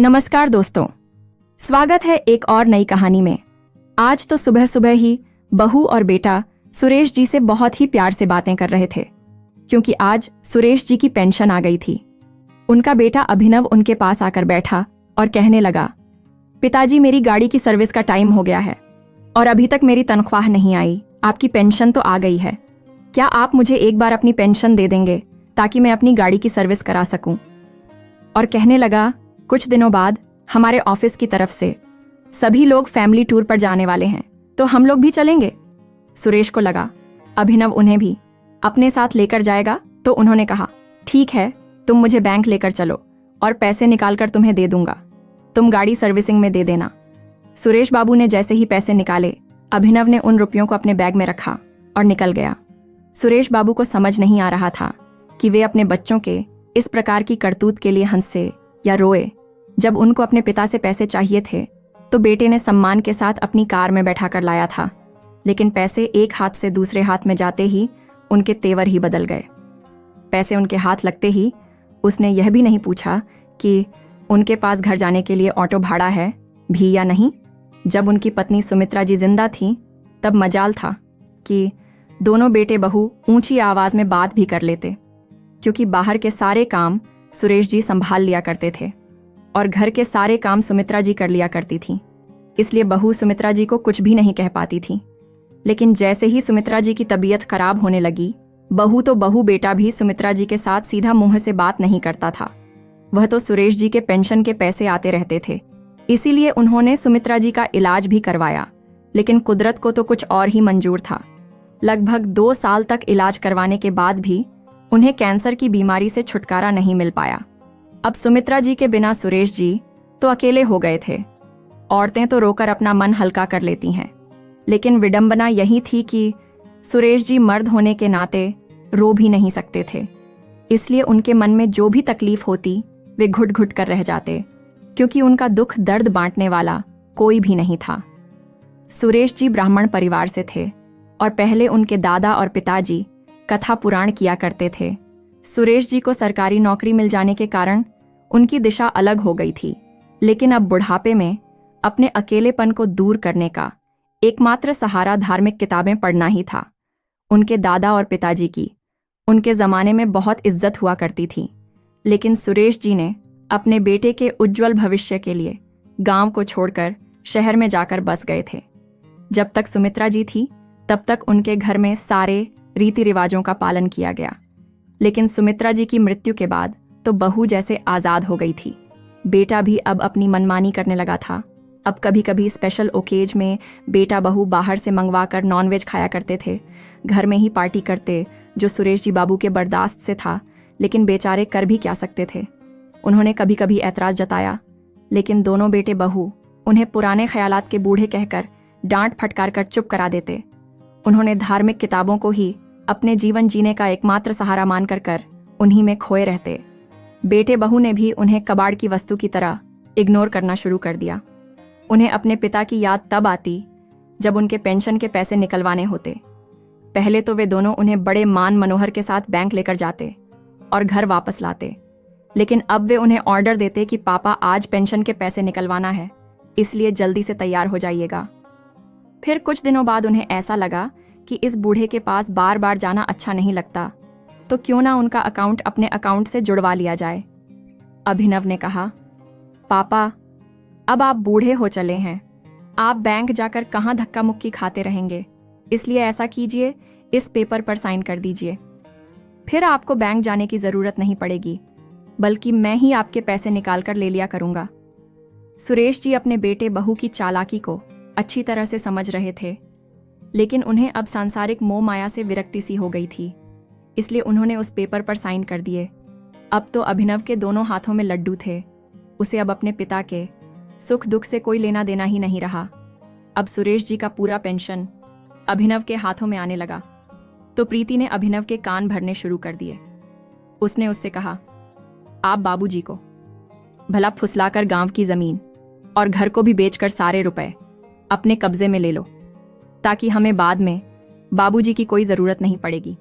नमस्कार दोस्तों, स्वागत है एक और नई कहानी में। आज तो सुबह सुबह ही बहू और बेटा सुरेश जी से बहुत ही प्यार से बातें कर रहे थे, क्योंकि आज सुरेश जी की पेंशन आ गई थी। उनका बेटा अभिनव उनके पास आकर बैठा और कहने लगा, पिताजी मेरी गाड़ी की सर्विस का टाइम हो गया है और अभी तक मेरी तनख्वाह नहीं आई। आपकी पेंशन तो आ गई है, क्या आप मुझे एक बार अपनी पेंशन दे देंगे ताकि मैं अपनी गाड़ी की सर्विस करा सकूं? और कहने लगा, कुछ दिनों बाद हमारे ऑफिस की तरफ से सभी लोग फैमिली टूर पर जाने वाले हैं, तो हम लोग भी चलेंगे। सुरेश को लगा अभिनव उन्हें भी अपने साथ लेकर जाएगा, तो उन्होंने कहा, ठीक है, तुम मुझे बैंक लेकर चलो और पैसे निकालकर तुम्हें दे दूंगा, तुम गाड़ी सर्विसिंग में दे देना। सुरेश बाबू ने जैसे ही पैसे निकाले, अभिनव ने उन रुपयों को अपने बैग में रखा और निकल गया। सुरेश बाबू को समझ नहीं आ रहा था कि वे अपने बच्चों के इस प्रकार की करतूत के लिए हंसे या रोए। जब उनको अपने पिता से पैसे चाहिए थे तो बेटे ने सम्मान के साथ अपनी कार में बैठा कर लाया था, लेकिन पैसे एक हाथ से दूसरे हाथ में जाते ही उनके तेवर ही बदल गए। पैसे उनके हाथ लगते ही उसने यह भी नहीं पूछा कि उनके पास घर जाने के लिए ऑटो भाड़ा है भी या नहीं। जब उनकी पत्नी सुमित्रा जी जिंदा थी तब मजाल था कि दोनों बेटे बहू ऊंची आवाज में बात भी कर लेते, क्योंकि बाहर के सारे काम सुरेश जी संभाल लिया करते थे और घर के सारे काम सुमित्रा जी कर लिया करती थी, इसलिए बहू सुमित्रा जी को कुछ भी नहीं कह पाती थी। लेकिन जैसे ही सुमित्रा जी की तबीयत खराब होने लगी, बहू बेटा भी सुमित्रा जी के साथ सीधा मुंह से बात नहीं करता था। वह तो सुरेश जी के पेंशन के पैसे आते रहते थे, इसीलिए उन्होंने सुमित्रा जी का इलाज भी करवाया, लेकिन कुदरत को तो कुछ और ही मंजूर था। लगभग 2 साल तक इलाज करवाने के बाद भी उन्हें कैंसर की बीमारी से छुटकारा नहीं मिल पाया। अब सुमित्रा जी के बिना सुरेश जी तो अकेले हो गए थे। औरतें तो रोकर अपना मन हल्का कर लेती हैं, लेकिन विडंबना यही थी कि सुरेश जी मर्द होने के नाते रो भी नहीं सकते थे, इसलिए उनके मन में जो भी तकलीफ होती वे घुट घुट कर रह जाते, क्योंकि उनका दुख दर्द बांटने वाला कोई भी नहीं था। सुरेश जी ब्राह्मण परिवार से थे और पहले उनके दादा और पिताजी कथा पुराण किया करते थे। सुरेश जी को सरकारी नौकरी मिल जाने के कारण उनकी दिशा अलग हो गई थी, लेकिन अब बुढ़ापे में अपने अकेलेपन को दूर करने का एकमात्र सहारा धार्मिक किताबें पढ़ना ही था। उनके दादा और पिताजी की उनके जमाने में बहुत इज्जत हुआ करती थी, लेकिन सुरेश जी ने अपने बेटे के उज्जवल भविष्य के लिए गांव को छोड़कर शहर में जाकर बस गए थे। जब तक सुमित्रा जी थी तब तक उनके घर में सारे रीति रिवाजों का पालन किया गया, लेकिन सुमित्रा जी की मृत्यु के बाद तो बहू जैसे आजाद हो गई थी। बेटा भी अब अपनी मनमानी करने लगा था। अब कभी कभी स्पेशल ओकेज में बेटा बहू बाहर से मंगवा कर नॉनवेज खाया करते थे, घर में ही पार्टी करते, जो सुरेश जी बाबू के बर्दाश्त से था, लेकिन बेचारे कर भी क्या सकते थे। उन्होंने कभी कभी ऐतराज जताया, लेकिन दोनों बेटे बहू उन्हें पुराने ख्यालात के बूढ़े कहकर डांट फटकार कर चुप करा देते। उन्होंने धार्मिक किताबों को ही अपने जीवन जीने का एकमात्र सहारा मानकर कर उन्हीं में खोए रहते। बेटे बहू ने भी उन्हें कबाड़ की वस्तु की तरह इग्नोर करना शुरू कर दिया। उन्हें अपने पिता की याद तब आती जब उनके पेंशन के पैसे निकलवाने होते। पहले तो वे दोनों उन्हें बड़े मान मनोहर के साथ बैंक लेकर जाते और घर वापस लाते, लेकिन अब वे उन्हें ऑर्डर देते कि पापा आज पेंशन के पैसे निकलवाना है, इसलिए जल्दी से तैयार हो जाइएगा। फिर कुछ दिनों बाद उन्हें ऐसा लगा कि इस बूढ़े के पास बार बार जाना अच्छा नहीं लगता, तो क्यों ना उनका अकाउंट अपने अकाउंट से जुड़वा लिया जाए। अभिनव ने कहा, पापा अब आप बूढ़े हो चले हैं, आप बैंक जाकर कहाँ धक्का मुक्की खाते रहेंगे, इसलिए ऐसा कीजिए, इस पेपर पर साइन कर दीजिए। फिर आपको बैंक जाने की जरूरत नहीं पड़ेगी, बल्कि मैं ही आपके पैसे निकाल कर ले लिया करूंगा। सुरेश जी अपने बेटे बहू की चालाकी को अच्छी तरह से समझ रहे थे, लेकिन उन्हें अब सांसारिक मोह माया से विरक्ति सी हो गई थी, इसलिए उन्होंने उस पेपर पर साइन कर दिए। अब तो अभिनव के दोनों हाथों में लड्डू थे। उसे अब अपने पिता के सुख दुख से कोई लेना देना ही नहीं रहा। अब सुरेश जी का पूरा पेंशन अभिनव के हाथों में आने लगा, तो प्रीति ने अभिनव के कान भरने शुरू कर दिए। उसने उससे कहा, आप बाबूजी को भला फुसलाकर गांव की जमीन और घर को भी बेचकर सारे रुपए अपने कब्जे में ले लो, ताकि हमें बाद में बाबूजी की कोई जरूरत नहीं पड़ेगी।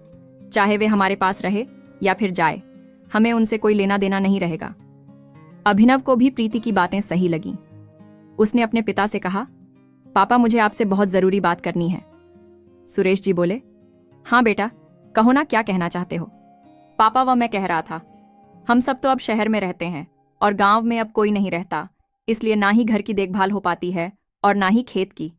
चाहे वे हमारे पास रहे या फिर जाए, हमें उनसे कोई लेना देना नहीं रहेगा। अभिनव को भी प्रीति की बातें सही लगीं। उसने अपने पिता से कहा, पापा मुझे आपसे बहुत जरूरी बात करनी है। सुरेश जी बोले, हाँ बेटा, कहो ना, क्या कहना चाहते हो। पापा, वह मैं कह रहा था, हम सब तो अब शहर में रहते हैं और गांव में अब कोई नहीं रहता, इसलिए ना ही घर की देखभाल हो पाती है और ना ही खेत की।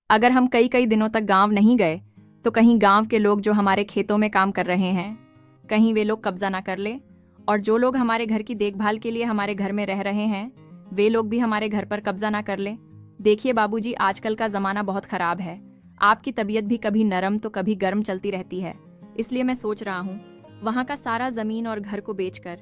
अगर हम कई कई दिनों तक गांव नहीं गए तो कहीं गांव के लोग जो हमारे खेतों में काम कर रहे हैं, कहीं वे लोग कब्जा ना कर ले, और जो लोग हमारे घर की देखभाल के लिए हमारे घर में रह रहे हैं वे लोग भी हमारे घर पर कब्जा ना कर ले। देखिए बाबूजी, आजकल का ज़माना बहुत ख़राब है। आपकी तबीयत भी कभी नरम तो कभी गर्म चलती रहती है, इसलिए मैं सोच रहा हूँ वहाँ का सारा ज़मीन और घर को बेचकर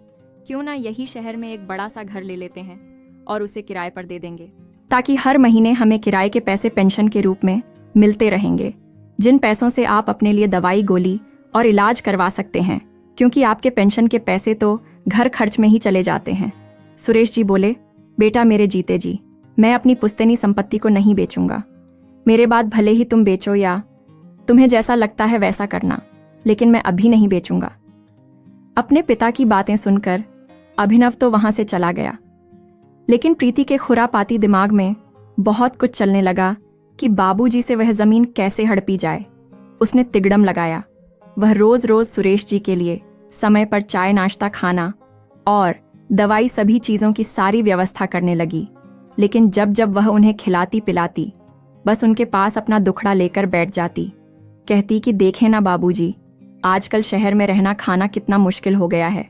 क्यों ना यही शहर में एक बड़ा सा घर ले लेते हैं और उसे किराए पर दे देंगे, ताकि हर महीने हमें किराए के पैसे पेंशन के रूप में मिलते रहेंगे, जिन पैसों से आप अपने लिए दवाई गोली और इलाज करवा सकते हैं, क्योंकि आपके पेंशन के पैसे तो घर खर्च में ही चले जाते हैं। सुरेश जी बोले, बेटा मेरे जीते जी, मैं अपनी पुश्तैनी संपत्ति को नहीं बेचूंगा। मेरे बाद भले ही तुम बेचो या तुम्हें जैसा लगता है वैसा करना, लेकिन मैं अभी नहीं बेचूंगा। अपने पिता की बातें सुनकर अभिनव तो वहां से चला गया, लेकिन प्रीति के खुरापाती दिमाग में बहुत कुछ चलने लगा कि बाबूजी से वह जमीन कैसे हड़पी जाए। उसने तिगड़म लगाया। वह रोज रोज सुरेश जी के लिए समय पर चाय नाश्ता खाना और दवाई सभी चीजों की सारी व्यवस्था करने लगी, लेकिन जब जब वह उन्हें खिलाती पिलाती बस उनके पास अपना दुखड़ा लेकर बैठ जाती, कहती कि देखें ना बाबूजी, आजकल शहर में रहना खाना कितना मुश्किल हो गया है।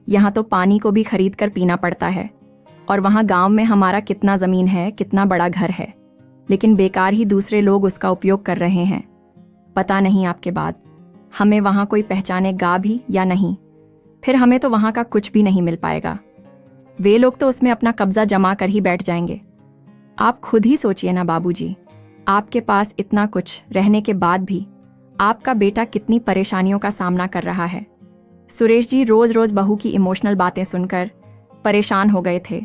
यहाँ तो पानी को भी खरीद कर पीना पड़ता है, और वहाँ गांव में हमारा कितना ज़मीन है, कितना बड़ा घर है, लेकिन बेकार ही दूसरे लोग उसका उपयोग कर रहे हैं। पता नहीं आपके बाद हमें वहाँ कोई पहचानेगा भी या नहीं, फिर हमें तो वहाँ का कुछ भी नहीं मिल पाएगा। वे लोग तो उसमें अपना कब्जा जमा कर ही बैठ जाएंगे। आप खुद ही सोचिए ना बाबूजी, आपके पास इतना कुछ रहने के बाद भी आपका बेटा कितनी परेशानियों का सामना कर रहा है। सुरेश जी रोज रोज बहू की इमोशनल बातें सुनकर परेशान हो गए थे।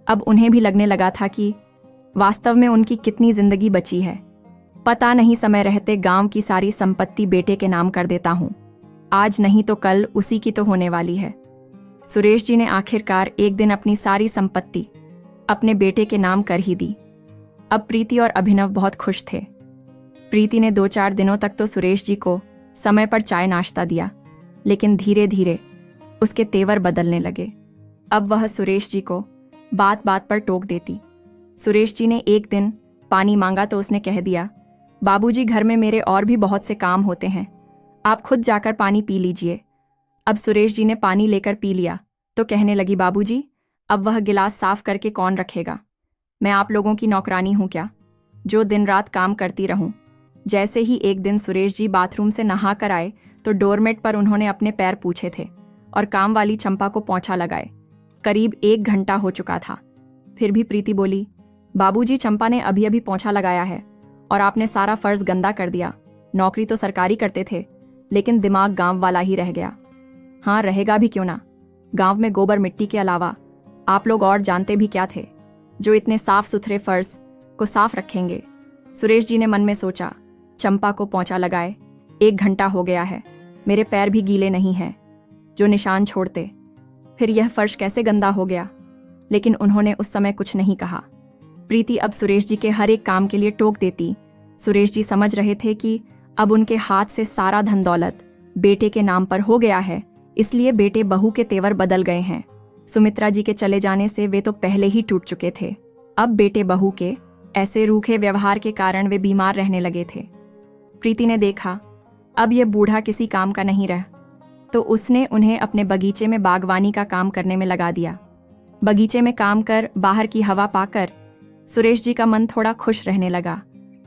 अब उन्हें भी लगने लगा था कि वास्तव में उनकी कितनी जिंदगी बची है। पता नहीं समय रहते गांव की सारी संपत्ति बेटे के नाम कर देता हूं, आज नहीं तो कल उसी की तो होने वाली है। सुरेश जी ने आखिरकार एक दिन अपनी सारी संपत्ति अपने बेटे के नाम कर ही दी। अब प्रीति और अभिनव बहुत खुश थे। प्रीति ने 2-4 दिनों तक तो सुरेश जी को समय पर चाय नाश्ता दिया, लेकिन धीरे धीरे उसके तेवर बदलने लगे। अब वह सुरेश जी को बात बात पर टोक देती। सुरेश जी ने एक दिन पानी मांगा तो उसने कह दिया, बाबूजी घर में मेरे और भी बहुत से काम होते हैं, आप खुद जाकर पानी पी लीजिए। अब सुरेश जी ने पानी लेकर पी लिया तो कहने लगी, बाबूजी अब वह गिलास साफ करके कौन रखेगा? मैं आप लोगों की नौकरानी हूं क्या, जो दिन रात काम करती रहूं? जैसे ही एक दिन सुरेश जी बाथरूम से नहा कर आए तो डोरमेट पर उन्होंने अपने पैर पूछे थे और काम वाली चंपा को पोंछा लगाए। करीब 1 घंटा हो चुका था। फिर भी प्रीति बोली, बाबूजी चंपा ने अभी अभी पोंछा लगाया है और आपने सारा फर्ज गंदा कर दिया। नौकरी तो सरकारी करते थे, लेकिन दिमाग गांव वाला ही रह गया। हाँ, रहेगा भी क्यों ना। गांव में गोबर मिट्टी के अलावा आप लोग और जानते भी क्या थे, जो इतने साफ सुथरे फर्श को साफ रखेंगे। सुरेश जी ने मन में सोचा, चंपा को पोंछा लगाए 1 घंटा हो गया है, मेरे पैर भी गीले नहीं हैं जो निशान छोड़ते, फिर यह फर्श कैसे गंदा हो गया? लेकिन उन्होंने उस समय कुछ नहीं कहा। प्रीति अब सुरेश जी के हर एक काम के लिए टोक देती। सुरेश जी समझ रहे थे कि अब उनके हाथ से सारा धन दौलत बेटे के नाम पर हो गया है, इसलिए बेटे बहू के तेवर बदल गए हैं। सुमित्रा जी के चले जाने से वे तो पहले ही टूट चुके थे। अब बेटे बहू के ऐसे रूखे व्यवहार के कारण वे बीमार रहने लगे थे। प्रीति ने देखा अब यह बूढ़ा किसी काम का नहीं रहा, तो उसने उन्हें अपने बगीचे में बागवानी का काम करने में लगा दिया। बगीचे में काम कर बाहर की हवा पाकर सुरेश जी का मन थोड़ा खुश रहने लगा,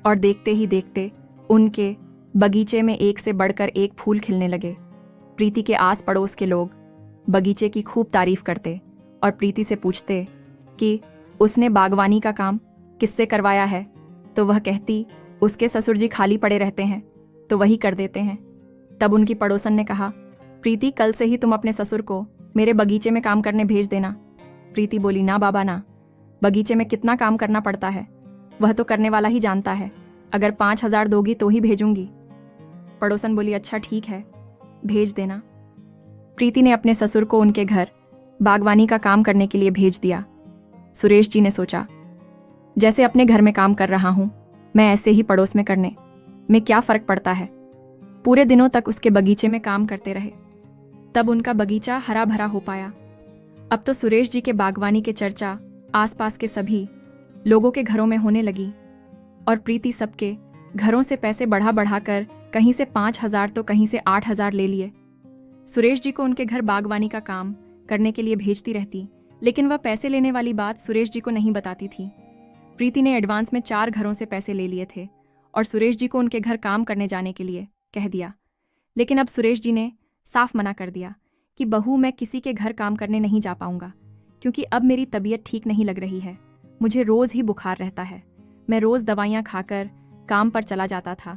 और देखते ही देखते उनके बगीचे में एक से बढ़कर एक फूल खिलने लगे। प्रीति के आस पड़ोस के लोग बगीचे की खूब तारीफ करते और प्रीति से पूछते कि उसने बागवानी का काम किससे करवाया है, तो वह कहती उसके ससुर जी खाली पड़े रहते हैं तो वही कर देते हैं। तब उनकी पड़ोसन ने कहा, प्रीति कल से ही तुम अपने ससुर को मेरे बगीचे में काम करने भेज देना। प्रीति बोली, ना बाबा ना, बगीचे में कितना काम करना पड़ता है वह तो करने वाला ही जानता है, अगर 5,000 दोगी तो ही भेजूंगी। पड़ोसन बोली, अच्छा ठीक है, भेज देना। प्रीति ने अपने ससुर को उनके घर बागवानी का काम करने के लिए भेज दिया। सुरेश जी ने सोचा, जैसे अपने घर में काम कर रहा हूं, मैं ऐसे ही पड़ोस में करने में क्या फर्क पड़ता है। पूरे दिनों तक उसके बगीचे में काम करते रहे, तब उनका बगीचा हरा भरा हो पाया। अब तो सुरेश जी के बागवानी की चर्चा आसपास के सभी लोगों के घरों में होने लगी और प्रीति सबके घरों से पैसे बढ़ा बढ़ाकर कहीं से 5,000 तो कहीं से 8,000 ले लिए। सुरेश जी को उनके घर बागवानी का काम करने के लिए भेजती रहती, लेकिन वह पैसे लेने वाली बात सुरेश जी को नहीं बताती थी। प्रीति ने एडवांस में 4 घरों से पैसे ले लिए थे और सुरेश जी को उनके घर काम करने जाने के लिए कह दिया। लेकिन अब सुरेश जी ने साफ मना कर दिया कि बहू, मैं किसी के घर काम करने नहीं जा पाऊंगा, क्योंकि अब मेरी तबीयत ठीक नहीं लग रही है। मुझे रोज ही बुखार रहता है। मैं रोज दवाइयाँ खाकर काम पर चला जाता था,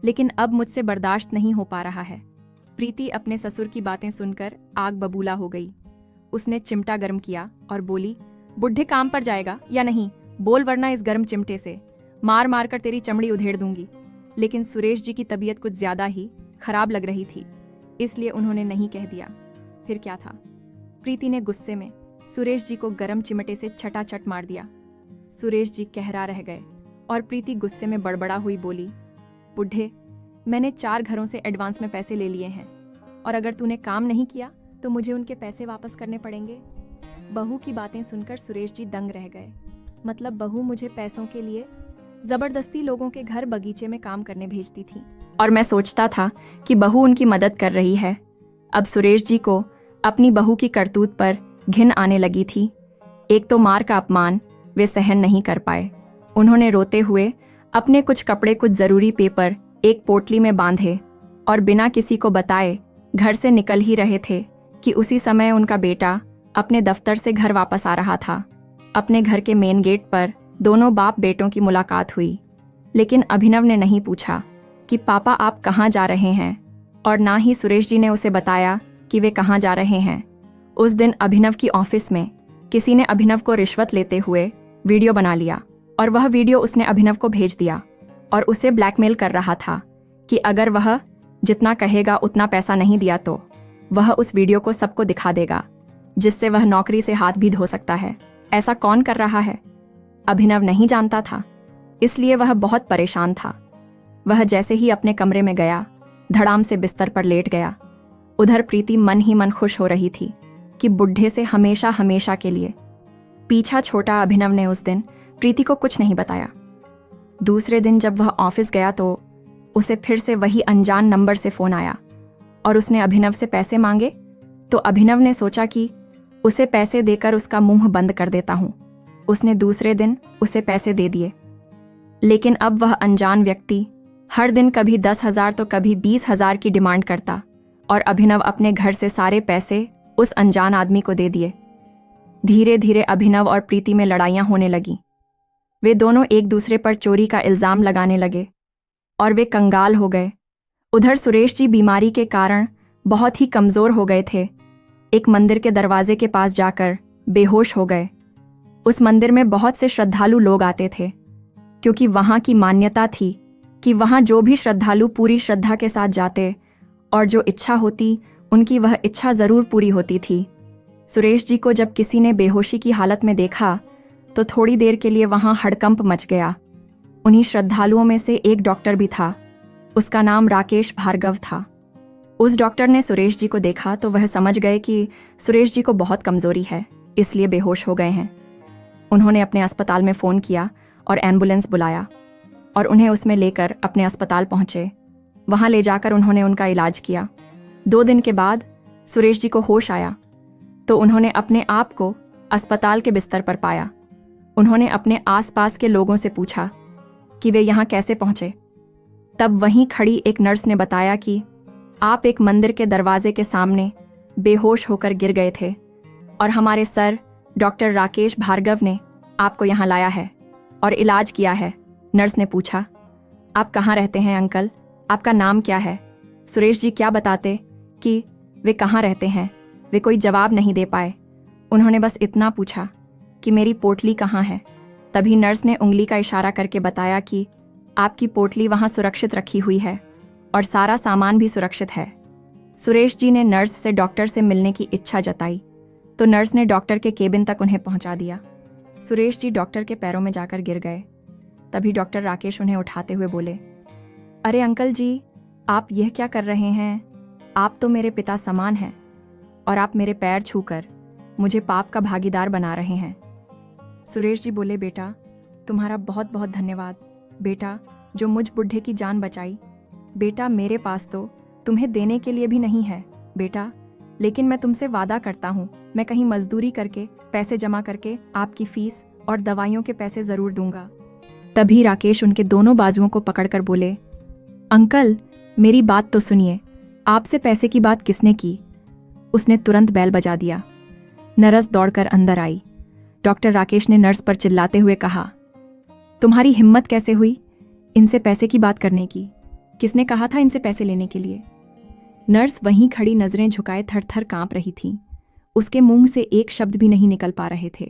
लेकिन अब मुझसे बर्दाश्त नहीं हो पा रहा है। प्रीति अपने ससुर की बातें सुनकर आग बबूला हो गई। उसने चिमटा गर्म किया और बोली, बुढ़े काम पर जाएगा या नहीं, बोल, वरना इस गर्म चिमटे से मार मार कर तेरी चमड़ी उधेड़ दूंगी। लेकिन सुरेश जी की तबीयत कुछ ज्यादा ही खराब लग रही थी, इसलिए उन्होंने नहीं कह दिया। फिर क्या था, प्रीति ने गुस्से में सुरेश जी को गर्म चिमटे से छटाछट मार दिया। सुरेश जी कहरा रह गए और प्रीति गुस्से में बड़बड़ा हुई बोली, बुढ़े, मैंने 4 घरों से एडवांस में पैसे ले लिए हैं और अगर तूने काम नहीं किया तो मुझे उनके पैसे वापस करने पड़ेंगे। बहू की बातें सुनकर सुरेश जी दंग रह गए। मतलब बहू मुझे पैसों के लिए जबरदस्ती लोगों के घर बगीचे में काम करने भेजती थी और मैं सोचता था कि बहू उनकी मदद कर रही है। अब सुरेश जी को अपनी बहू की करतूत पर घिन आने लगी थी। एक तो मार का अपमान वे सहन नहीं कर पाए। उन्होंने रोते हुए अपने कुछ कपड़े, कुछ जरूरी पेपर एक पोटली में बांधे और बिना किसी को बताए घर से निकल ही रहे थे कि उसी समय उनका बेटा अपने दफ्तर से घर वापस आ रहा था। अपने घर के मेन गेट पर दोनों बाप बेटों की मुलाकात हुई, लेकिन अभिनव ने नहीं पूछा कि पापा आप कहाँ जा रहे हैं, और ना ही सुरेश जी ने उसे बताया कि वे कहाँ जा रहे हैं। उस दिन अभिनव की ऑफिस में किसी ने अभिनव को रिश्वत लेते हुए वीडियो बना लिया और वह वीडियो उसने अभिनव को भेज दिया और उसे ब्लैकमेल कर रहा था कि अगर वह जितना कहेगा उतना पैसा नहीं दिया तो वह उस वीडियो को सबको दिखा देगा, जिससे वह नौकरी से हाथ भी धो सकता है। ऐसा कौन कर रहा है? अभिनव नहीं जानता था, इसलिए वह बहुत परेशान था। वह जैसे ही अपने कमरे में गया, धड़ाम से बिस्तर पर लेट गया। उधर प्रीति मन ही मन खुश हो रही थी कि बुढ़े से हमेशा हमेशा के लिए पीछा छोटा अभिनव ने उस दिन प्रीति को कुछ नहीं बताया। दूसरे दिन जब वह ऑफिस गया तो उसे फिर से वही अनजान नंबर से फोन आया और उसने अभिनव से पैसे मांगे। तो अभिनव ने सोचा कि उसे पैसे देकर उसका मुंह बंद कर देता हूं। उसने दूसरे दिन उसे पैसे दे दिए, लेकिन अब वह अनजान व्यक्ति हर दिन कभी 10,000 तो कभी 20,000 की डिमांड करता और अभिनव अपने घर से सारे पैसे उस अनजान आदमी को दे दिए। धीरे धीरे अभिनव और प्रीति में लड़ाइयां होने लगी। वे दोनों एक दूसरे पर चोरी का इल्जाम लगाने लगे और वे कंगाल हो गए। उधर सुरेश जी बीमारी के कारण बहुत ही कमजोर हो गए थे। एक मंदिर के दरवाजे के पास जाकर बेहोश हो गए। उस मंदिर में बहुत से श्रद्धालु लोग आते थे, क्योंकि वहां की मान्यता थी कि वहां जो भी श्रद्धालु पूरी श्रद्धा के साथ जाते और जो इच्छा होती उनकी वह इच्छा जरूर पूरी होती थी। सुरेश जी को जब किसी ने बेहोशी की हालत में देखा तो थोड़ी देर के लिए वहां हड़कंप मच गया। उन्हीं श्रद्धालुओं में से एक डॉक्टर भी था। उसका नाम राकेश भार्गव था। उस डॉक्टर ने सुरेश जी को देखा तो वह समझ गए कि सुरेश जी को बहुत कमजोरी है, इसलिए बेहोश हो गए हैं। उन्होंने अपने अस्पताल में फ़ोन किया और एम्बुलेंस बुलाया और उन्हें उसमें लेकर अपने अस्पताल पहुंचे। वहां ले जाकर उन्होंने उनका इलाज किया। 2 दिन के बाद सुरेश जी को होश आया तो उन्होंने अपने आप को अस्पताल के बिस्तर पर पाया। उन्होंने अपने आसपास के लोगों से पूछा कि वे यहाँ कैसे पहुंचे। तब वहीं खड़ी एक नर्स ने बताया कि आप एक मंदिर के दरवाजे के सामने बेहोश होकर गिर गए थे और हमारे सर डॉक्टर राकेश भार्गव ने आपको यहाँ लाया है और इलाज किया है। नर्स ने पूछा, आप कहाँ रहते हैं अंकल, आपका नाम क्या है? सुरेश जी क्या बताते कि वे कहाँ रहते हैं। वे कोई जवाब नहीं दे पाए। उन्होंने बस इतना पूछा कि मेरी पोटली कहाँ है। तभी नर्स ने उंगली का इशारा करके बताया कि आपकी पोटली वहाँ सुरक्षित रखी हुई है और सारा सामान भी सुरक्षित है। सुरेश जी ने नर्स से डॉक्टर से मिलने की इच्छा जताई। तो नर्स ने डॉक्टर के केबिन तक उन्हें पहुंचा दिया। सुरेश जी डॉक्टर के पैरों में जाकर गिर गए। तभी डॉक्टर राकेश उन्हें उठाते हुए बोले, अरे अंकल जी, आप यह क्या कर रहे हैं? आप तो मेरे पिता समान हैं और आप मेरे पैर छूकर मुझे पाप का भागीदार बना रहे हैं। सुरेश जी बोले, बेटा तुम्हारा बहुत बहुत धन्यवाद बेटा, जो मुझ बुढ़े की जान बचाई। बेटा मेरे पास तो तुम्हें देने के लिए भी नहीं है बेटा, लेकिन मैं तुमसे वादा करता हूँ मैं कहीं मजदूरी करके पैसे जमा करके आपकी फीस और दवाइयों के पैसे जरूर दूंगा। तभी राकेश उनके दोनों बाजुओं को पकड़कर बोले, अंकल मेरी बात तो सुनिए, आपसे पैसे की बात किसने की? उसने तुरंत बैल बजा दिया। नर्स दौड़कर अंदर आई। डॉक्टर राकेश ने नर्स पर चिल्लाते हुए कहा, तुम्हारी हिम्मत कैसे हुई इनसे पैसे की बात करने की? किसने कहा था इनसे पैसे लेने के लिए? नर्स वहीं खड़ी नजरें झुकाए थर थर कांप रही थी। उसके मुंह से एक शब्द भी नहीं निकल पा रहे थे।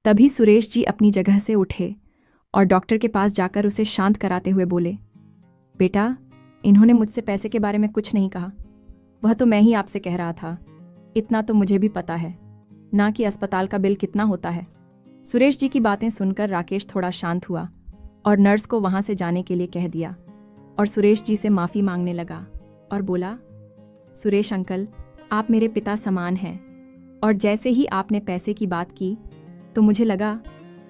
तभी सुरेश जी अपनी जगह से उठे और डॉक्टर के पास जाकर उसे शांत कराते हुए बोले, बेटा इन्होंने मुझसे पैसे के बारे में कुछ नहीं कहा, वह तो मैं ही आपसे कह रहा था। इतना तो मुझे भी पता है ना कि अस्पताल का बिल कितना होता है। सुरेश जी की बातें सुनकर राकेश थोड़ा शांत हुआ और नर्स को वहां से जाने के लिए कह दिया और सुरेश जी से माफ़ी मांगने लगा और बोला, सुरेश अंकल आप मेरे पिता समान हैं और जैसे ही आपने पैसे की बात की तो मुझे लगा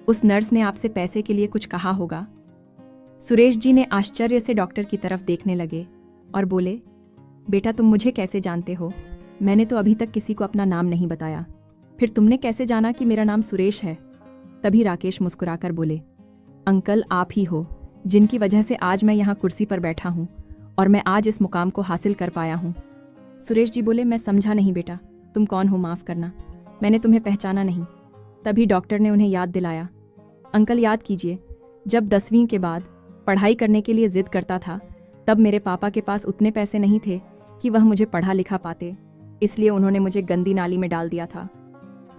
उस नर्स ने आपसे पैसे के लिए कुछ कहा होगा। सुरेश जी ने आश्चर्य से डॉक्टर की तरफ देखने लगे और बोले, बेटा तुम मुझे कैसे जानते हो? मैंने तो अभी तक किसी को अपना नाम नहीं बताया, फिर तुमने कैसे जाना कि मेरा नाम सुरेश है? तभी राकेश मुस्कुराकर बोले, अंकल आप ही हो जिनकी वजह से आज मैं यहाँ कुर्सी पर बैठा हूँ और मैं आज इस मुकाम को हासिल कर पाया हूँ। सुरेश जी बोले, मैं समझा नहीं बेटा, तुम कौन हो? माफ़ करना, मैंने तुम्हें पहचाना नहीं। तभी डॉक्टर ने उन्हें याद दिलाया, अंकल याद कीजिए, जब 10वीं के बाद पढ़ाई करने के लिए जिद करता था तब मेरे पापा के पास उतने पैसे नहीं थे कि वह मुझे पढ़ा लिखा पाते, इसलिए उन्होंने मुझे गंदी नाली में डाल दिया था।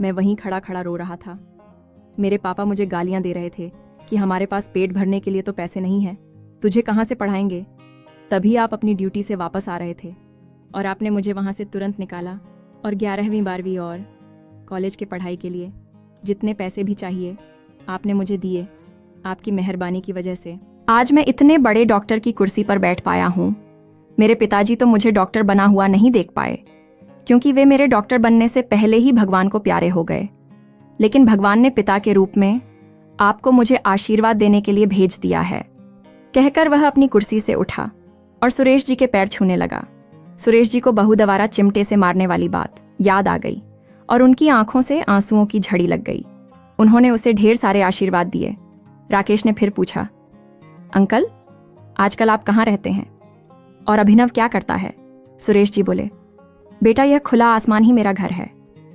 मैं वहीं खड़ा खड़ा रो रहा था। मेरे पापा मुझे गालियां दे रहे थे कि हमारे पास पेट भरने के लिए तो पैसे नहीं हैं, तुझे कहाँ से पढ़ाएंगे? तभी आप अपनी ड्यूटी से वापस आ रहे थे और आपने मुझे वहाँ से तुरंत निकाला और 11वीं 12वीं और कॉलेज की पढ़ाई के लिए जितने पैसे भी चाहिए आपने मुझे दिए। आपकी मेहरबानी की वजह से आज मैं इतने बड़े डॉक्टर की कुर्सी पर बैठ पाया हूँ। मेरे पिताजी तो मुझे डॉक्टर बना हुआ नहीं देख पाए क्योंकि वे मेरे डॉक्टर बनने से पहले ही भगवान को प्यारे हो गए, लेकिन भगवान ने पिता के रूप में आपको मुझे आशीर्वाद देने के लिए भेज दिया है। कहकर वह अपनी कुर्सी से उठा और सुरेश जी के पैर छूने लगा। सुरेश जी को बहू दवारा चिमटे से मारने वाली बात याद आ गई और उनकी आंखों से आंसुओं की झड़ी लग गई। उन्होंने उसे ढेर सारे आशीर्वाद दिए। राकेश ने फिर पूछा, अंकल आजकल आप कहाँ रहते हैं और अभिनव क्या करता है? सुरेश जी बोले, बेटा यह खुला आसमान ही मेरा घर है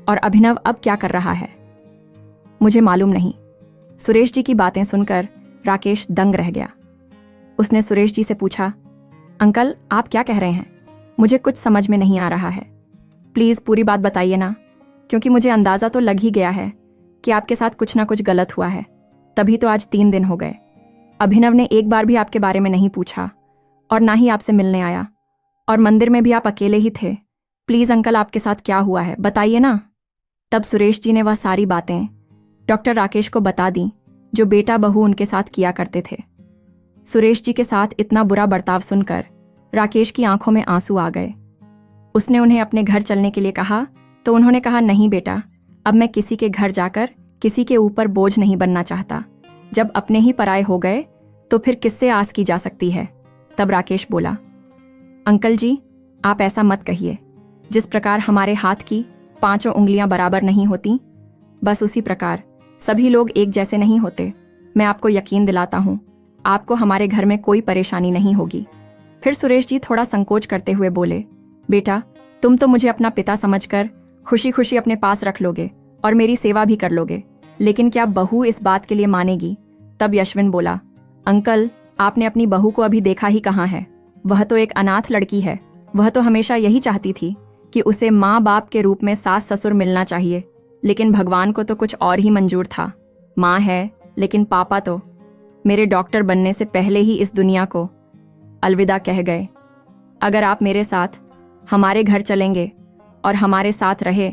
और अभिनव अब क्या कर रहा है मुझे मालूम नहीं। सुरेश जी की बातें सुनकर राकेश दंग रह गया। उसने सुरेश जी से पूछा, अंकल आप क्या कह रहे हैं? मुझे कुछ समझ में नहीं आ रहा है, प्लीज़ पूरी बात बताइए ना, क्योंकि मुझे अंदाज़ा तो लग ही गया है कि आपके साथ कुछ ना कुछ गलत हुआ है। तभी तो आज 3 दिन हो गए, अभिनव ने एक बार भी आपके बारे में नहीं पूछा और ना ही आपसे मिलने आया और मंदिर में भी आप अकेले ही थे। प्लीज़ अंकल आपके साथ क्या हुआ है बताइए ना। तब सुरेश जी ने वह सारी बातें डॉक्टर राकेश को बता दी जो बेटा बहू उनके साथ किया करते थे। सुरेश जी के साथ इतना बुरा बर्ताव सुनकर राकेश की आंखों में आंसू आ गए। उसने उन्हें अपने घर चलने के लिए कहा तो उन्होंने कहा, नहीं बेटा, अब मैं किसी के घर जाकर किसी के ऊपर बोझ नहीं बनना चाहता। जब अपने ही पराये हो गए तो फिर किससे आस की जा सकती है। तब राकेश बोला, अंकल जी आप ऐसा मत कहिए। जिस प्रकार हमारे हाथ की 5 उंगलियां बराबर नहीं होती, बस उसी प्रकार सभी लोग एक जैसे नहीं होते। मैं आपको यकीन दिलाता हूँ आपको हमारे घर में कोई परेशानी नहीं होगी। फिर सुरेश जी थोड़ा संकोच करते हुए बोले, बेटा तुम तो मुझे अपना पिता समझकर खुशी खुशी अपने पास रख लोगे और मेरी सेवा भी कर लोगे, लेकिन क्या बहू इस बात के लिए मानेगी? तब यशविन बोला, अंकल आपने अपनी बहू को अभी देखा ही कहाँ है, वह तो एक अनाथ लड़की है। वह तो हमेशा यही चाहती थी कि उसे माँ बाप के रूप में सास ससुर मिलना चाहिए, लेकिन भगवान को तो कुछ और ही मंजूर था। माँ है लेकिन पापा तो मेरे डॉक्टर बनने से पहले ही इस दुनिया को अलविदा कह गए। अगर आप मेरे साथ हमारे घर चलेंगे और हमारे साथ रहे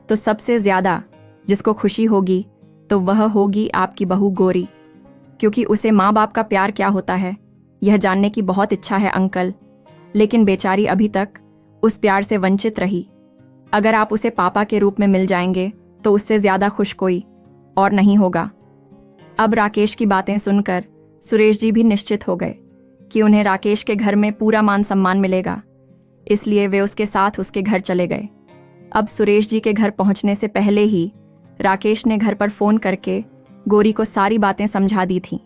तो सबसे ज्यादा जिसको खुशी होगी तो वह होगी आपकी बहू गौरी, क्योंकि उसे माँ बाप का प्यार क्या होता है यह जानने की बहुत इच्छा है अंकल, लेकिन बेचारी अभी तक उस प्यार से वंचित रही। अगर आप उसे पापा के रूप में मिल जाएंगे तो उससे ज्यादा खुश कोई और नहीं होगा। अब राकेश की बातें सुनकर सुरेश जी भी निश्चित हो गए कि उन्हें राकेश के घर में पूरा मान सम्मान मिलेगा, इसलिए वे उसके साथ उसके घर चले गए। अब सुरेश जी के घर पहुंचने से पहले ही राकेश ने घर पर फोन करके गौरी को सारी बातें समझा दी थीं।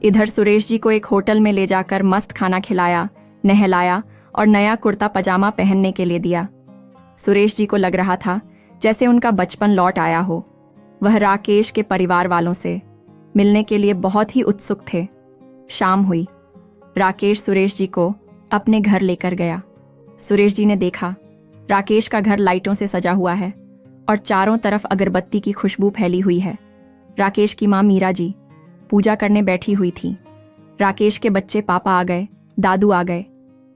इधर सुरेश जी को एक होटल में ले जाकर मस्त खाना खिलाया, नहलाया और नया कुर्ता पजामा पहनने के लिए दिया। सुरेश जी को लग रहा था जैसे उनका बचपन लौट आया हो। वह राकेश के परिवार वालों से मिलने के लिए बहुत ही उत्सुक थे। शाम हुई, राकेश सुरेश जी को अपने घर लेकर गया। सुरेश जी ने देखा राकेश का घर लाइटों से सजा हुआ है और चारों तरफ अगरबत्ती की खुशबू फैली हुई है। राकेश की माँ मीरा जी पूजा करने बैठी हुई थी। राकेश के बच्चे पापा आ गए, दादू आ गए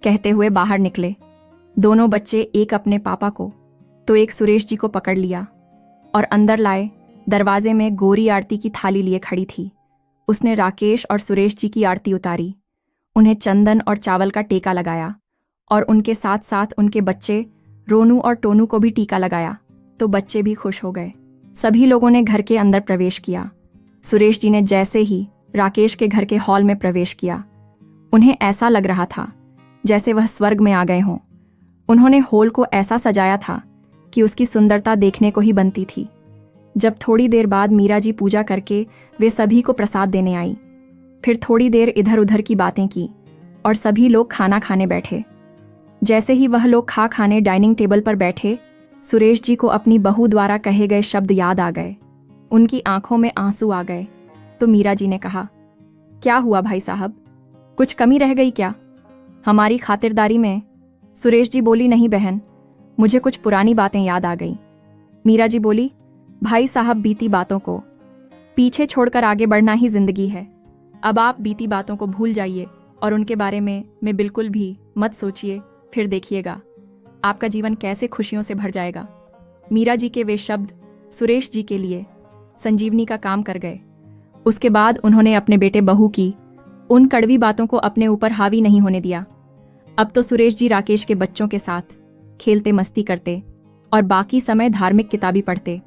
कहते हुए बाहर निकले। दोनों बच्चे एक अपने पापा को तो एक सुरेश जी को पकड़ लिया और अंदर लाए। दरवाजे में गौरी आरती की थाली लिए खड़ी थी। उसने राकेश और सुरेश जी की आरती उतारी, उन्हें चंदन और चावल का टीका लगाया और उनके साथ साथ उनके बच्चे रोनू और टोनू को भी टीका लगाया तो बच्चे भी खुश हो गए। सभी लोगों ने घर के अंदर प्रवेश किया। सुरेश जी ने जैसे ही राकेश के घर के हॉल में प्रवेश किया, उन्हें ऐसा लग रहा था जैसे वह स्वर्ग में आ गए हों। उन्होंने हॉल को ऐसा सजाया था कि उसकी सुंदरता देखने को ही बनती थी। जब थोड़ी देर बाद मीरा जी पूजा करके वे सभी को प्रसाद देने आई, फिर थोड़ी देर इधर उधर की बातें की और सभी लोग खाना खाने बैठे। जैसे ही वह लोग खाने डाइनिंग टेबल पर बैठे, सुरेश जी को अपनी बहू द्वारा कहे गए शब्द याद आ गए। उनकी आंखों में आंसू आ गए तो मीरा जी ने कहा, क्या हुआ भाई साहब, कुछ कमी रह गई क्या हमारी खातिरदारी में? सुरेश जी बोली, नहीं बहन, मुझे कुछ पुरानी बातें याद आ गई। मीरा जी बोली, भाई साहब बीती बातों को पीछे छोड़कर आगे बढ़ना ही जिंदगी है। अब आप बीती बातों को भूल जाइए और उनके बारे में बिल्कुल भी मत सोचिए, फिर देखिएगा आपका जीवन कैसे खुशियों से भर जाएगा। मीरा जी के वे शब्द सुरेश जी के लिए संजीवनी का काम कर गए। उसके बाद उन्होंने अपने बेटे बहू की उन कड़वी बातों को अपने ऊपर हावी नहीं होने दिया। अब तो सुरेश जी राकेश के बच्चों के साथ खेलते, मस्ती करते और बाकी समय धार्मिक किताबें पढ़ते।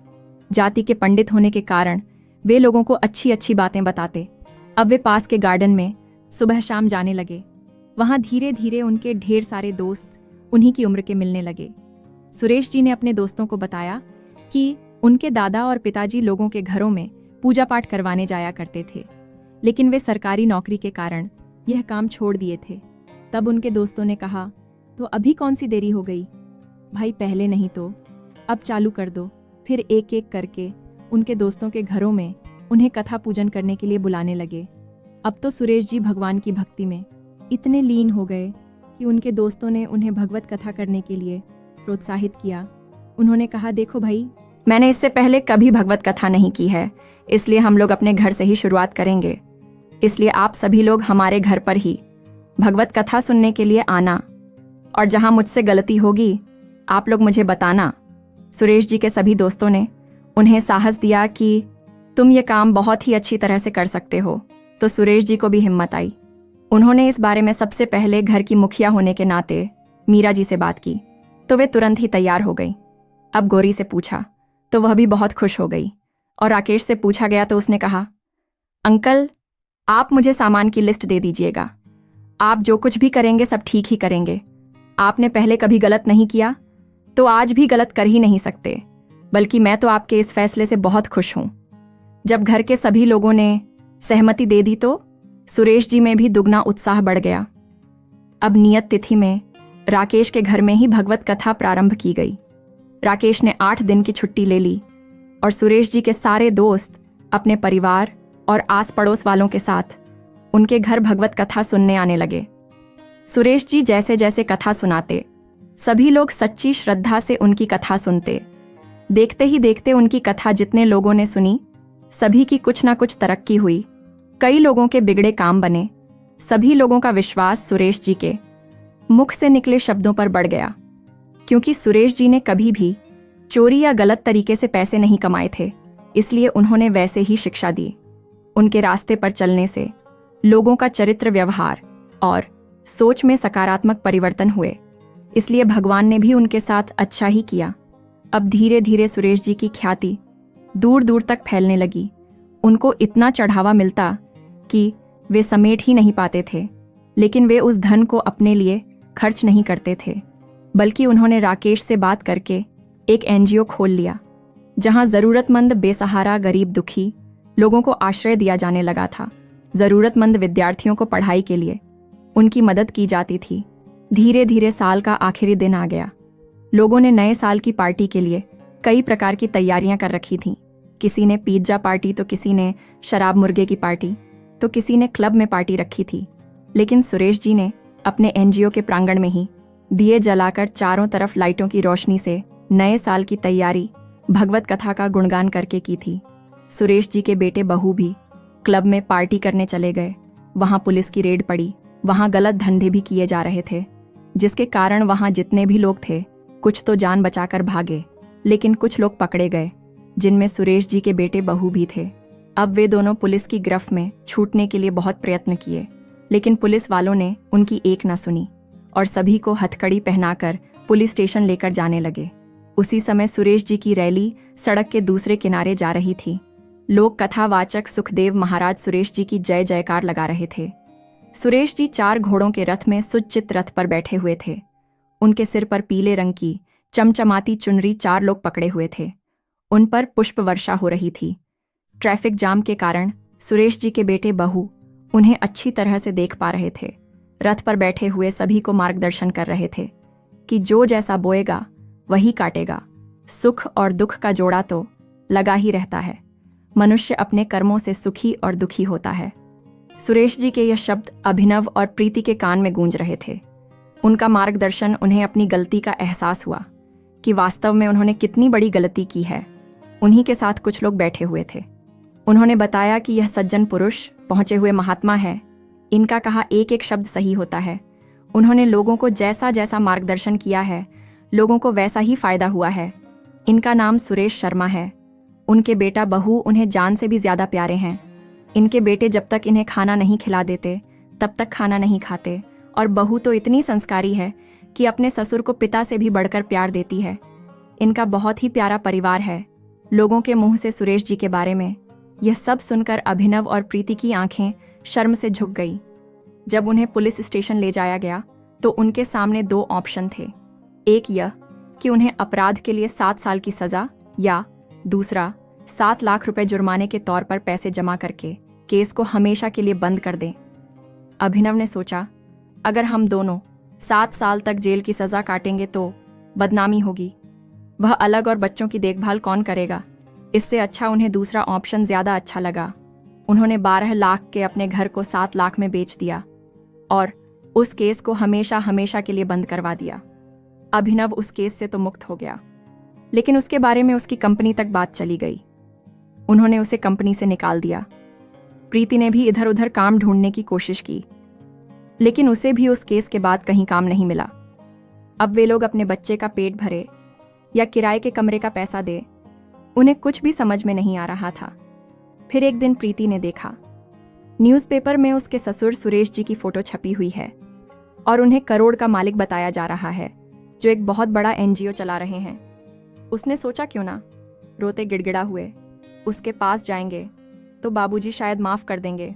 जाति के पंडित होने के कारण वे लोगों को अच्छी अच्छी बातें बताते। अब वे पास के गार्डन में सुबह शाम जाने लगे। वहां धीरे धीरे उनके ढेर सारे दोस्त उन्हीं की उम्र के मिलने लगे। सुरेश जी ने अपने दोस्तों को बताया कि उनके दादा और पिताजी लोगों के घरों में पूजा पाठ करवाने जाया करते थे, लेकिन वे सरकारी नौकरी के कारण यह काम छोड़ दिए थे। तब उनके दोस्तों ने कहा, तो अभी कौन सी देरी हो गई भाई, पहले नहीं तो अब चालू कर दो। फिर एक एक करके उनके दोस्तों के घरों में उन्हें कथा पूजन करने के लिए बुलाने लगे। अब तो सुरेश जी भगवान की भक्ति में इतने लीन हो गए कि उनके दोस्तों ने उन्हें भगवत कथा करने के लिए प्रोत्साहित किया। उन्होंने कहा, देखो भाई, मैंने इससे पहले कभी भगवत कथा नहीं की है, इसलिए हम लोग अपने घर से ही शुरुआत करेंगे। इसलिए आप सभी लोग हमारे घर पर ही भगवत कथा सुनने के लिए आना और जहां मुझसे गलती होगी आप लोग मुझे बताना। सुरेश जी के सभी दोस्तों ने उन्हें साहस दिया कि तुम ये काम बहुत ही अच्छी तरह से कर सकते हो, तो सुरेश जी को भी हिम्मत आई। उन्होंने इस बारे में सबसे पहले घर की मुखिया होने के नाते मीरा जी से बात की, तो वे तुरंत ही तैयार हो गई। अब गौरी से पूछा तो वह भी बहुत खुश हो गई और राकेश से पूछा गया तो उसने कहा, अंकल आप मुझे सामान की लिस्ट दे दीजिएगा, आप जो कुछ भी करेंगे सब ठीक ही करेंगे। आपने पहले कभी गलत नहीं किया तो आज भी गलत कर ही नहीं सकते, बल्कि मैं तो आपके इस फैसले से बहुत खुश हूं। जब घर के सभी लोगों ने सहमति दे दी तो सुरेश जी में भी दुगना उत्साह बढ़ गया। अब नियत तिथि में राकेश के घर में ही भगवत कथा प्रारंभ की गई। राकेश ने 8 दिन की छुट्टी ले ली और सुरेश जी के सारे दोस्त अपने परिवार और आस पड़ोस वालों के साथ उनके घर भगवत कथा सुनने आने लगे। सुरेश जी जैसे जैसे कथा सुनाते, सभी लोग सच्ची श्रद्धा से उनकी कथा सुनते। देखते ही देखते उनकी कथा जितने लोगों ने सुनी, सभी की कुछ ना कुछ तरक्की हुई। कई लोगों के बिगड़े काम बने। सभी लोगों का विश्वास सुरेश जी के मुख से निकले शब्दों पर बढ़ गया, क्योंकि सुरेश जी ने कभी भी चोरी या गलत तरीके से पैसे नहीं कमाए थे, इसलिए उन्होंने वैसे ही शिक्षा दी। उनके रास्ते पर चलने से लोगों का चरित्र, व्यवहार और सोच में सकारात्मक परिवर्तन हुए, इसलिए भगवान ने भी उनके साथ अच्छा ही किया। अब धीरे धीरे सुरेश जी की ख्याति दूर दूर तक फैलने लगी। उनको इतना चढ़ावा मिलता कि वे समेट ही नहीं पाते थे, लेकिन वे उस धन को अपने लिए खर्च नहीं करते थे, बल्कि उन्होंने राकेश से बात करके एक एनजीओ खोल लिया, जहां जरूरतमंद, बेसहारा, गरीब, दुखी लोगों को आश्रय दिया जाने लगा था। जरूरतमंद विद्यार्थियों को पढ़ाई के लिए उनकी मदद की जाती थी। धीरे धीरे साल का आखिरी दिन आ गया। लोगों ने नए साल की पार्टी के लिए कई प्रकार की तैयारियां कर रखी थीं। किसी ने पिज्जा पार्टी, तो किसी ने शराब मुर्गे की पार्टी, तो किसी ने क्लब में पार्टी रखी थी। लेकिन सुरेश जी ने अपने एनजीओ के प्रांगण में ही दिए जलाकर चारों तरफ लाइटों की रोशनी से नए साल की तैयारी भगवत कथा का गुणगान करके की थी। सुरेश जी के बेटे बहू भी क्लब में पार्टी करने चले गए। वहां पुलिस की रेड पड़ी। वहां गलत धंधे भी किए जा रहे थे, जिसके कारण वहां जितने भी लोग थे, कुछ तो जान बचाकर भागे, लेकिन कुछ लोग पकड़े गए, जिनमें सुरेश जी के बेटे बहू भी थे। अब वे दोनों पुलिस की गिरफ्त में छूटने के लिए बहुत प्रयत्न किए, लेकिन पुलिस वालों ने उनकी एक न सुनी और सभी को हथकड़ी पहनाकर पुलिस स्टेशन लेकर जाने लगे। उसी समय सुरेश जी की रैली सड़क के दूसरे किनारे जा रही थी। लोग कथावाचक सुखदेव महाराज सुरेश जी की जय जयकार लगा रहे थे। सुरेश जी 4 घोड़ों के रथ में सुचित रथ पर बैठे हुए थे। उनके सिर पर पीले रंग की चमचमाती चुनरी 4 लोग पकड़े हुए थे। उन पर पुष्प वर्षा हो रही थी। ट्रैफिक जाम के कारण सुरेश जी के बेटे बहू उन्हें अच्छी तरह से देख पा रहे थे। रथ पर बैठे हुए सभी को मार्गदर्शन कर रहे थे कि जो जैसा बोएगा वही काटेगा। सुख और दुख का जोड़ा तो लगा ही रहता है। मनुष्य अपने कर्मों से सुखी और दुखी होता है। सुरेश जी के यह शब्द अभिनव और प्रीति के कान में गूंज रहे थे। उनका मार्गदर्शन उन्हें अपनी गलती का एहसास हुआ कि वास्तव में उन्होंने कितनी बड़ी गलती की है। उन्हीं के साथ कुछ लोग बैठे हुए थे। उन्होंने बताया कि यह सज्जन पुरुष पहुंचे हुए महात्मा है। इनका कहा एक एक शब्द सही होता है। उन्होंने लोगों को जैसा जैसा मार्गदर्शन किया है, लोगों को वैसा ही फायदा हुआ है। इनका नाम सुरेश शर्मा है। उनके बेटा बहू उन्हें जान से भी ज्यादा प्यारे हैं। इनके बेटे जब तक इन्हें खाना नहीं खिला देते तब तक खाना नहीं खाते, और बहू तो इतनी संस्कारी है कि अपने ससुर को पिता से भी बढ़कर प्यार देती है। इनका बहुत ही प्यारा परिवार है। लोगों के मुंह से सुरेश जी के बारे में यह सब सुनकर अभिनव और प्रीति की आंखें शर्म से झुक गई। जब उन्हें पुलिस स्टेशन ले जाया गया तो उनके सामने 2 ऑप्शन थे। एक यह कि उन्हें अपराध के लिए 7 साल की सजा, या दूसरा 7 लाख रुपए जुर्माने के तौर पर पैसे जमा करके केस को हमेशा के लिए बंद कर दें। अभिनव ने सोचा, अगर हम दोनों 7 साल तक जेल की सजा काटेंगे तो बदनामी होगी। वह अलग और बच्चों की देखभाल कौन करेगा? इससे अच्छा उन्हें दूसरा ऑप्शन ज्यादा अच्छा लगा। उन्होंने 12 लाख के अपने घर को 7 लाख में बेच दिया और उस केस को हमेशा हमेशा के लिए बंद करवा दिया। अभिनव उस केस से तो मुक्त हो गया, लेकिन उसके बारे में उसकी कंपनी तक बात चली गई। उन्होंने उसे कंपनी से निकाल दिया। प्रीति ने भी इधर उधर काम ढूंढने की कोशिश की, लेकिन उसे भी उस केस के बाद कहीं काम नहीं मिला। अब वे लोग अपने बच्चे का पेट भरे या किराए के कमरे का पैसा दे, उन्हें कुछ भी समझ में नहीं आ रहा था। फिर एक दिन प्रीति ने देखा, न्यूज़पेपर में उसके ससुर सुरेश जी की फोटो छपी हुई है और उन्हें करोड़ का मालिक बताया जा रहा है, जो एक बहुत बड़ा एनजीओ चला रहे हैं। उसने सोचा क्यों ना, रोते गिड़गिड़ा हुए उसके पास जाएंगे तो बाबूजी शायद माफ कर देंगे।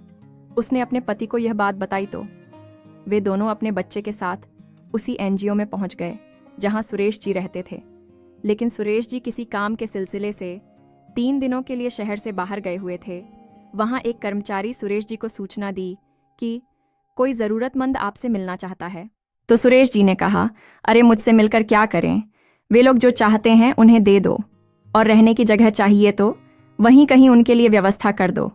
उसने अपने पति को यह बात बताई तो वे दोनों अपने बच्चे के साथ उसी एनजीओ में पहुंच गए जहां सुरेश जी रहते थे। लेकिन सुरेश जी किसी काम के सिलसिले से 3 दिनों के लिए शहर से बाहर गए हुए थे। वहां एक कर्मचारी सुरेश जी को सूचना दी कि कोई जरूरतमंद आपसे मिलना चाहता है। तो सुरेश जी ने कहा, अरे मुझसे मिलकर क्या करें? वे लोग जो चाहते हैं उन्हें दे दो, और रहने की जगह चाहिए तो वहीं कहीं उनके लिए व्यवस्था कर दो।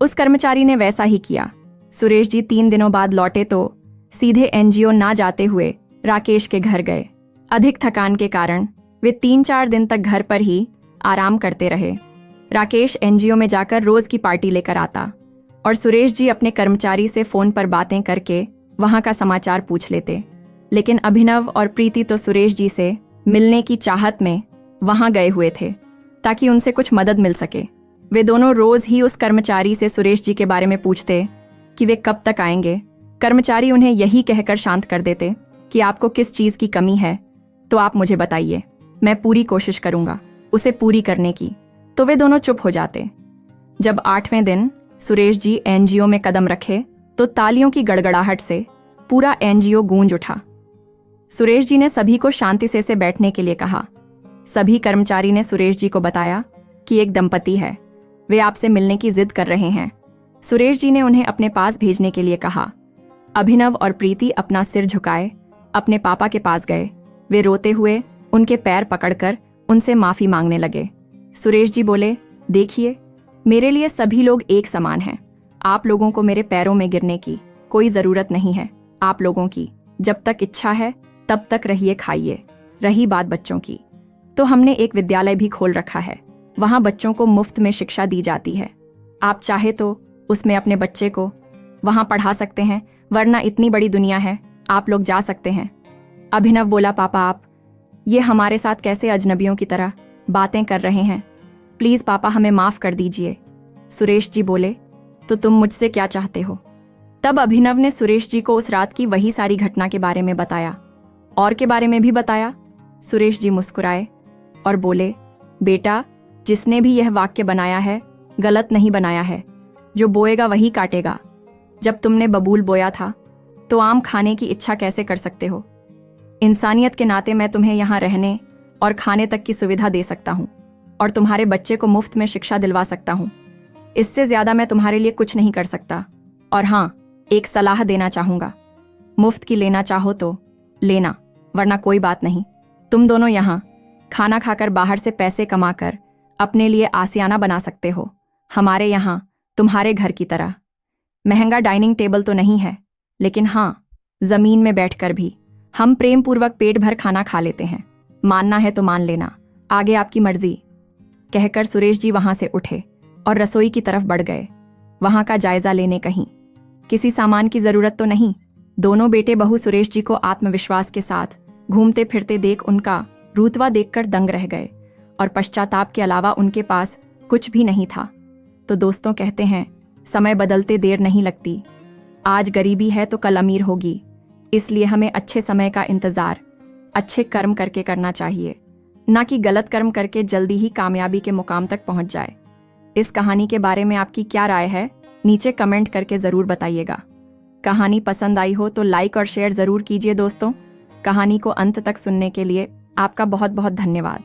उस कर्मचारी ने वैसा ही किया। सुरेश जी 3 दिनों बाद लौटे तो सीधे एनजीओ ना जाते हुए राकेश के घर गए। अधिक थकान के कारण वे 3-4 दिन तक घर पर ही आराम करते रहे। राकेश एनजीओ में जाकर रोज की पार्टी लेकर आता और सुरेश जी अपने कर्मचारी से फोन पर बातें करके वहां का समाचार पूछ लेते। लेकिन अभिनव और प्रीति तो सुरेश जी से मिलने की चाहत में वहां गए हुए थे ताकि उनसे कुछ मदद मिल सके। वे दोनों रोज ही उस कर्मचारी से सुरेश जी के बारे में पूछते कि वे कब तक आएंगे। कर्मचारी उन्हें यही कहकर शांत कर देते कि आपको किस चीज की कमी है तो आप मुझे बताइए, मैं पूरी कोशिश करूंगा उसे पूरी करने की। तो वे दोनों चुप हो जाते। जब 8वें दिन सुरेश जी एनजीओ में कदम रखे तो तालियों की गड़गड़ाहट से पूरा एनजीओ गूंज उठा। सुरेश जी ने सभी को शांति से बैठने के लिए कहा। सभी कर्मचारी ने सुरेश जी को बताया कि एक दंपति है, वे आपसे मिलने की जिद कर रहे हैं। सुरेश जी ने उन्हें अपने पास भेजने के लिए कहा। अभिनव और प्रीति अपना सिर झुकाए अपने पापा के पास गए। वे रोते हुए उनके पैर पकड़कर उनसे माफी मांगने लगे। सुरेश जी बोले, देखिए, मेरे लिए सभी लोग एक समान हैं। आप लोगों को मेरे पैरों में गिरने की कोई जरूरत नहीं है। आप लोगों की जब तक इच्छा है तब तक रहिए खाइए। रही बात बच्चों की, तो हमने एक विद्यालय भी खोल रखा है। वहां बच्चों को मुफ्त में शिक्षा दी जाती है। आप चाहे तो उसमें अपने बच्चे को वहां पढ़ा सकते हैं, वरना इतनी बड़ी दुनिया है, आप लोग जा सकते हैं। अभिनव बोला, पापा आप ये हमारे साथ कैसे अजनबियों की तरह बातें कर रहे हैं? प्लीज पापा हमें माफ कर दीजिए। सुरेश जी बोले, तो तुम मुझसे क्या चाहते हो? तब अभिनव ने सुरेश जी को उस रात की वही सारी घटना के बारे में बताया और के बारे में भी बताया। सुरेश जी मुस्कुराए और बोले, बेटा, जिसने भी यह वाक्य बनाया है गलत नहीं बनाया है। जो बोएगा वही काटेगा। जब तुमने बबूल बोया था तो आम खाने की इच्छा कैसे कर सकते हो? इंसानियत के नाते मैं तुम्हें यहाँ रहने और खाने तक की सुविधा दे सकता हूँ और तुम्हारे बच्चे को मुफ्त में शिक्षा दिलवा सकता हूँ। इससे ज्यादा मैं तुम्हारे लिए कुछ नहीं कर सकता। और हाँ, एक सलाह देना चाहूंगा, मुफ्त की लेना चाहो तो लेना, वरना कोई बात नहीं। तुम दोनों यहाँ खाना खाकर बाहर से पैसे कमाकर अपने लिए आसियाना बना सकते हो। हमारे यहाँ तुम्हारे घर की तरह महंगा डाइनिंग टेबल तो नहीं है, लेकिन हाँ, जमीन में बैठकर भी हम प्रेम पूर्वक पेट भर खाना खा लेते हैं। मानना है तो मान लेना, आगे आपकी मर्जी। कहकर सुरेश जी वहां से उठे और रसोई की तरफ बढ़ गए, वहां का जायजा लेने। कहीं किसी सामान की जरूरत तो नहीं? दोनों बेटे बहू सुरेश जी को आत्मविश्वास के साथ घूमते फिरते देख उनका रुतबा देखकर दंग रह गए और पश्चाताप के अलावा उनके पास कुछ भी नहीं था। तो दोस्तों, कहते हैं समय बदलते देर नहीं लगती। आज गरीबी है तो कल अमीर होगी, इसलिए हमें अच्छे समय का इंतजार अच्छे कर्म करके करना चाहिए, ना कि गलत कर्म करके जल्दी ही कामयाबी के मुकाम तक पहुंच जाए। इस कहानी के बारे में आपकी क्या राय है? नीचे कमेंट करके जरूर बताइएगा। कहानी पसंद आई हो तो लाइक और शेयर जरूर कीजिए दोस्तों। कहानी को अंत तक सुनने के लिए आपका बहुत बहुत धन्यवाद।